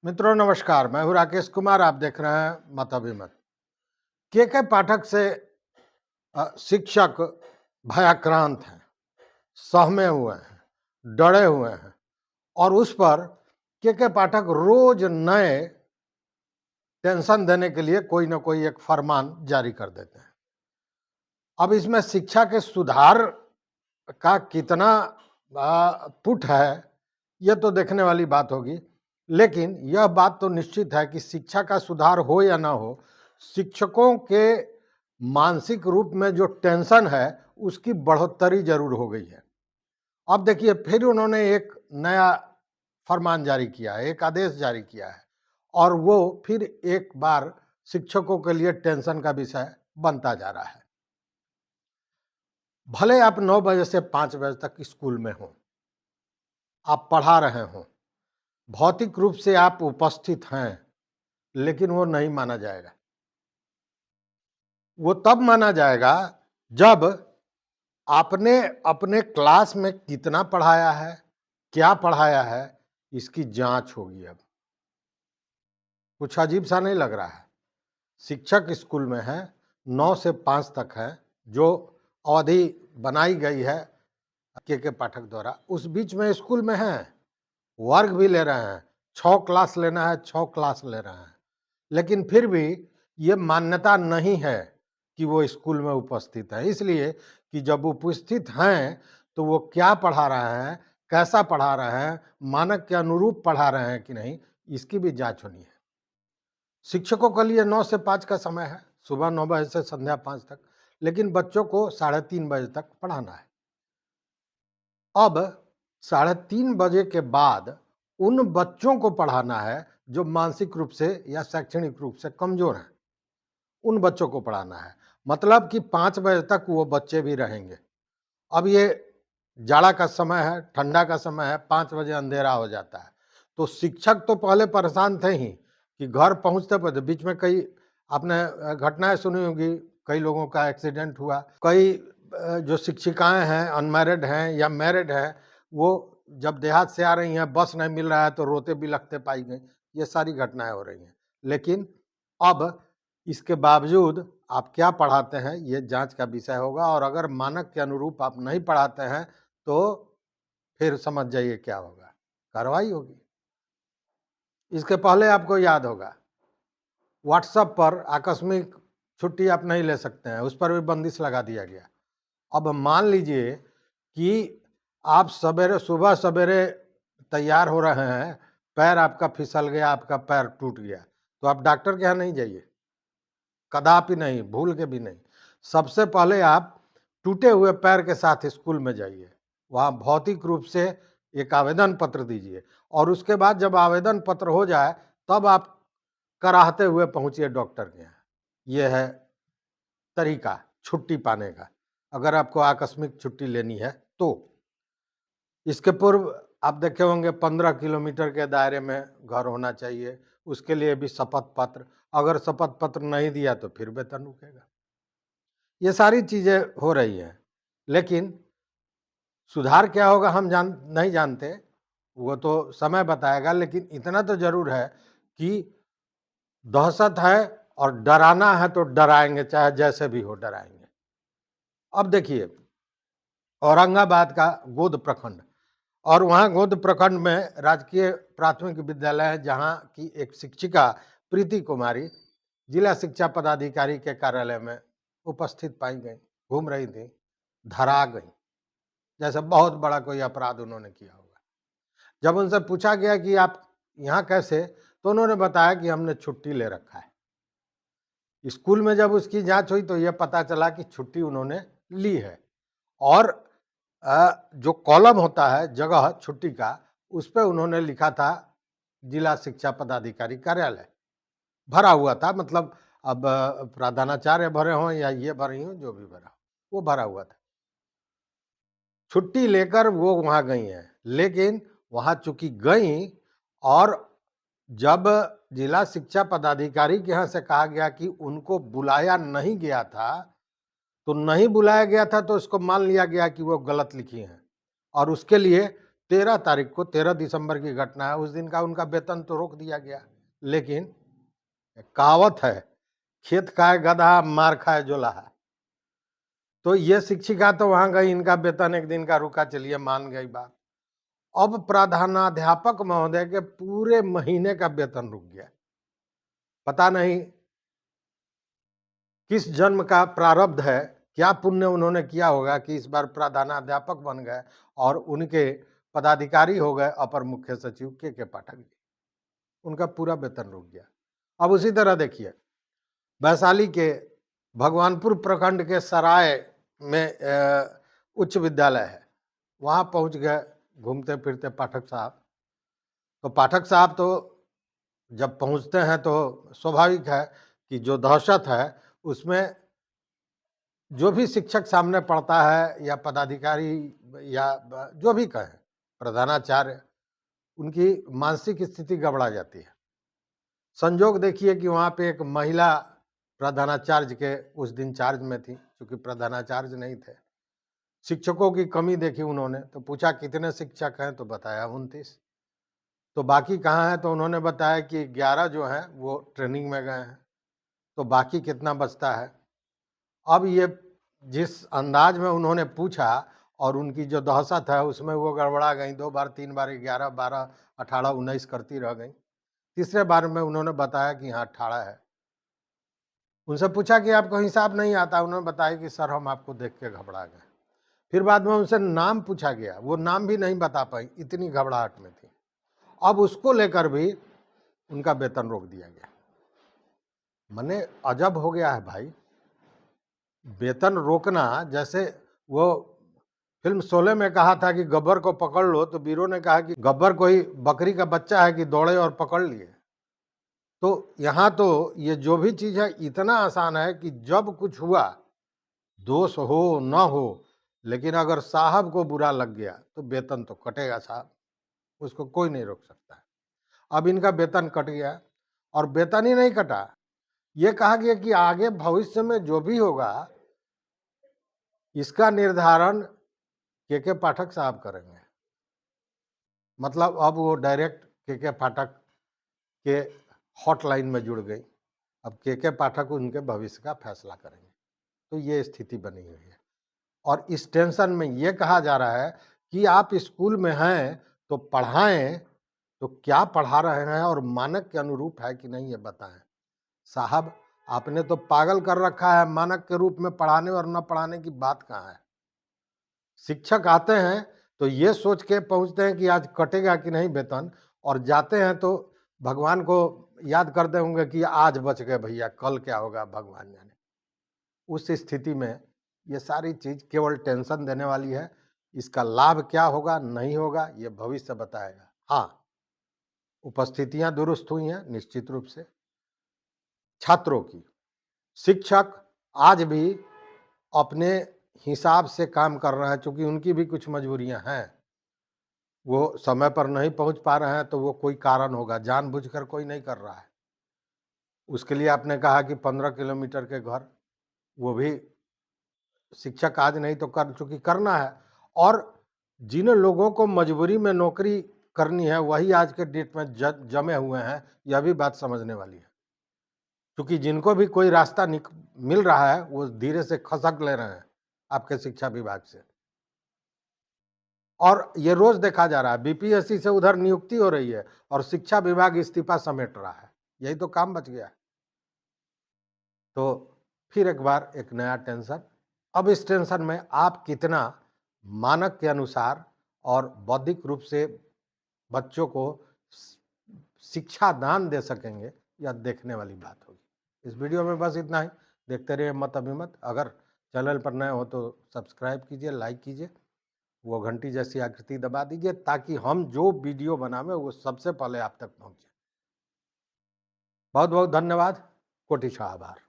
मित्रों नमस्कार, मैं हूं राकेश कुमार। आप देख रहे हैं मत अभिमत। के पाठक से शिक्षक भयाक्रांत हैं, सहमे हुए हैं, डरे हुए हैं और उस पर के पाठक रोज नए टेंशन देने के लिए कोई ना कोई एक फरमान जारी कर देते हैं। अब इसमें शिक्षा के सुधार का कितना पुट है, यह तो देखने वाली बात होगी। लेकिन यह बात तो निश्चित है कि शिक्षा का सुधार हो या ना हो, शिक्षकों के मानसिक रूप में जो टेंशन है उसकी बढ़ोतरी जरूर हो गई है। अब देखिए, फिर उन्होंने एक नया फरमान जारी किया है, एक आदेश जारी किया है और वो फिर एक बार शिक्षकों के लिए टेंशन का विषय बनता जा रहा है। भले आप 9 बजे से 5 बजे तक स्कूल में हो, आप पढ़ा रहे हो, भौतिक रूप से आप उपस्थित हैं, लेकिन वो नहीं माना जाएगा। वो तब माना जाएगा जब आपने अपने क्लास में कितना पढ़ाया है, क्या पढ़ाया है, इसकी जांच होगी। अब कुछ अजीब सा नहीं लग रहा है? शिक्षक स्कूल में है, 9 से 5 तक है, जो अवधि बनाई गई है के पाठक द्वारा, उस बीच में स्कूल में है, वर्ग भी ले रहे हैं, 6 क्लास लेना है, 6 क्लास ले रहे हैं, लेकिन फिर भी ये मान्यता नहीं है कि वो स्कूल में उपस्थित है। इसलिए कि जब उपस्थित हैं तो वो क्या पढ़ा रहे हैं, कैसा पढ़ा रहे हैं, मानक के अनुरूप पढ़ा रहे हैं कि नहीं, इसकी भी जांच होनी है। शिक्षकों के लिए 9 से 5 का समय है, सुबह 9 बजे से संध्या 5 तक, लेकिन बच्चों को 3:30 बजे तक पढ़ाना है। अब 3:30 बजे के बाद उन बच्चों को पढ़ाना है जो मानसिक रूप से या शैक्षणिक रूप से कमजोर हैं, उन बच्चों को पढ़ाना है। मतलब कि 5 बजे तक वो बच्चे भी रहेंगे। अब ये जाड़ा का समय है, ठंडा का समय है, 5 बजे अंधेरा हो जाता है, तो शिक्षक तो पहले परेशान थे ही कि घर पहुंचते पहुंचते बीच में कई आपने घटनाएं सुनी होगी, कई लोगों का एक्सीडेंट हुआ, कई जो शिक्षिकाएं हैं अनमैरिड हैं या मैरिड हैं, वो जब देहात से आ रही हैं, बस नहीं मिल रहा है तो रोते बिलखते पाई गई। ये सारी घटनाएं हो रही हैं। लेकिन अब इसके बावजूद आप क्या पढ़ाते हैं ये जांच का विषय होगा, और अगर मानक के अनुरूप आप नहीं पढ़ाते हैं तो फिर समझ जाइए क्या होगा, कार्रवाई होगी। इसके पहले आपको याद होगा, व्हाट्सएप पर आकस्मिक छुट्टी आप नहीं ले सकते हैं, उस पर भी बंदिश लगा दिया गया। अब मान लीजिए कि आप सवेरे सुबह सवेरे तैयार हो रहे हैं, पैर आपका फिसल गया, आपका पैर टूट गया, तो आप डॉक्टर के यहाँ नहीं जाइए, कदापि नहीं, भूल के भी नहीं। सबसे पहले आप टूटे हुए पैर के साथ स्कूल में जाइए, वहाँ भौतिक रूप से एक आवेदन पत्र दीजिए, और उसके बाद जब आवेदन पत्र हो जाए तब आप कराहते हुए पहुंचिए डॉक्टर के यहाँ। यह है तरीका छुट्टी पाने का, अगर आपको आकस्मिक छुट्टी लेनी है तो। इसके पूर्व आप देखे होंगे 15 किलोमीटर के दायरे में घर होना चाहिए, उसके लिए भी शपथ पत्र, अगर शपथ पत्र नहीं दिया तो फिर वेतन रुकेगा। ये सारी चीजें हो रही हैं, लेकिन सुधार क्या होगा हम नहीं जानते, वो तो समय बताएगा। लेकिन इतना तो जरूर है कि दहशत है और डराना है तो डराएंगे, चाहे जैसे भी हो डराएंगे। अब देखिए, औरंगाबाद का गोद प्रखंड, और वहाँ गोद प्रखंड में राजकीय प्राथमिक विद्यालय है, जहाँ की एक शिक्षिका प्रीति कुमारी जिला शिक्षा पदाधिकारी के कार्यालय में उपस्थित पाई गई, घूम रही थी, धरा गई, जैसे बहुत बड़ा कोई अपराध उन्होंने किया होगा। जब उनसे पूछा गया कि आप यहाँ कैसे, तो उन्होंने बताया कि हमने छुट्टी ले रखा है। स्कूल में जब उसकी जांच हुई तो यह पता चला कि छुट्टी उन्होंने ली है, और जो कॉलम होता है जगह छुट्टी का, उस पर उन्होंने लिखा था जिला शिक्षा पदाधिकारी कार्यालय, भरा हुआ था। मतलब अब प्रधानाचार्य भरे हों या ये भरी हों, जो भी भरा, वो भरा हुआ था। छुट्टी लेकर वो वहां गई हैं, लेकिन वहां चूंकि गई, और जब जिला शिक्षा पदाधिकारी के यहाँ से कहा गया कि उनको बुलाया नहीं गया था, तो नहीं बुलाया गया था तो इसको मान लिया गया कि वो गलत लिखी हैं, और उसके लिए 13 तारीख को 13 दिसंबर की घटना है, उस दिन का उनका वेतन तो रोक दिया गया। लेकिन कहावत है, खेत खाए गधा मार खाए जोलाहा। तो ये शिक्षिका तो वहां गई, इनका वेतन एक दिन का रुका, चलिए मान गई बात। अब प्रधानाध्यापक महोदय के पूरे महीने का वेतन रुक गया। पता नहीं किस जन्म का प्रारब्ध है, क्या पुण्य उन्होंने किया होगा कि इस बार प्रधानाध्यापक बन गए और उनके पदाधिकारी हो गए अपर मुख्य सचिव के पाठक जी। उनका पूरा वेतन रुक गया। अब उसी तरह देखिए, वैशाली के भगवानपुर प्रखंड के सराय में उच्च विद्यालय है, वहां पहुंच गए घूमते फिरते पाठक साहब। तो पाठक साहब तो जब पहुंचते हैं तो स्वाभाविक है कि जो दहशत है उसमें जो भी शिक्षक सामने पढ़ता है या पदाधिकारी या जो भी कहें प्रधानाचार्य, उनकी मानसिक स्थिति गड़बड़ा जाती है। संजोग देखिए कि वहाँ पे एक महिला प्रधानाचार्य के उस दिन चार्ज में थी, क्योंकि प्रधानाचार्य नहीं थे। शिक्षकों की कमी देखी उन्होंने, तो पूछा कितने शिक्षक हैं, तो बताया 29। तो बाकी कहाँ हैं, तो उन्होंने बताया कि 11 जो हैं वो ट्रेनिंग में गए हैं, तो बाकी कितना बचता है। अब ये जिस अंदाज में उन्होंने पूछा और उनकी जो दहशत है उसमें वो गड़बड़ा गई, 2 बार 3 बार 11 12 18 19 करती रह गई। तीसरे बार में उन्होंने बताया कि हाँ 18 है। उनसे पूछा कि आपको हिसाब नहीं आता, उन्होंने बताया कि सर हम आपको देख के घबरा गए। फिर बाद में उनसे नाम पूछा गया, वो नाम भी नहीं बता पाई, इतनी घबराहट में थी। अब उसको लेकर भी उनका वेतन रोक दिया गया। मने अजब हो गया है भाई, वेतन रोकना। जैसे वो फिल्म शोले में कहा था कि गब्बर को पकड़ लो, तो वीरों ने कहा कि गब्बर कोई बकरी का बच्चा है कि दौड़े और पकड़ लिए। तो यहाँ तो ये जो भी चीज है इतना आसान है कि जब कुछ हुआ, दोष हो न हो, लेकिन अगर साहब को बुरा लग गया तो वेतन तो कटेगा साहब, उसको कोई नहीं रोक सकता है। अब इनका वेतन कट गया, और वेतन ही नहीं कटा, ये कहा गया कि आगे भविष्य में जो भी होगा इसका निर्धारण के पाठक साहब करेंगे। मतलब अब वो डायरेक्ट के पाठक के हॉटलाइन में जुड़ गई। अब के पाठक उनके भविष्य का फैसला करेंगे। तो ये स्थिति बनी हुई है, और इस टेंशन में ये कहा जा रहा है कि आप स्कूल में हैं तो पढ़ाएं, तो क्या पढ़ा रहे हैं और मानक के अनुरूप है कि नहीं ये बताएं। साहब आपने तो पागल कर रखा है, मानक के रूप में पढ़ाने और न पढ़ाने की बात कहाँ है। शिक्षक आते हैं तो ये सोच के पहुंचते हैं कि आज कटेगा कि नहीं वेतन, और जाते हैं तो भगवान को याद करते होंगे कि आज बच गए भैया, कल क्या होगा भगवान जाने। उस स्थिति में ये सारी चीज केवल टेंशन देने वाली है। इसका लाभ क्या होगा नहीं होगा ये भविष्य बताएगा। हाँ, उपस्थितियां दुरुस्त हुई हैं निश्चित रूप से छात्रों की। शिक्षक आज भी अपने हिसाब से काम कर रहे हैं, क्योंकि उनकी भी कुछ मजबूरियां हैं। वो समय पर नहीं पहुंच पा रहे हैं तो वो कोई कारण होगा, जानबूझकर कोई नहीं कर रहा है। उसके लिए आपने कहा कि 15 किलोमीटर के घर, वो भी शिक्षक आज नहीं तो कर, चूंकि करना है। और जिन लोगों को मजबूरी में नौकरी करनी है वही आज के डेट में जमे हुए हैं, यह भी बात समझने वाली है। क्योंकि जिनको भी कोई रास्ता मिल रहा है वो धीरे से खसक ले रहे हैं आपके शिक्षा विभाग से। और ये रोज देखा जा रहा है, बीपीएससी से उधर नियुक्ति हो रही है और शिक्षा विभाग इस्तीफा समेट रहा है। यही तो काम बच गया है। तो फिर एक बार एक नया टेंशन। अब इस टेंशन में आप कितना मानक के अनुसार और बौद्धिक रूप से बच्चों को शिक्षा दान दे सकेंगे, यह देखने वाली बात होगी। इस वीडियो में बस इतना ही। देखते रहिए मत अभिमत। अगर चैनल पर नए हो तो सब्सक्राइब कीजिए, लाइक कीजिए, वो घंटी जैसी आकृति दबा दीजिए, ताकि हम जो वीडियो बनावे वो सबसे पहले आप तक पहुंचे। बहुत बहुत धन्यवाद। कोटि आभार।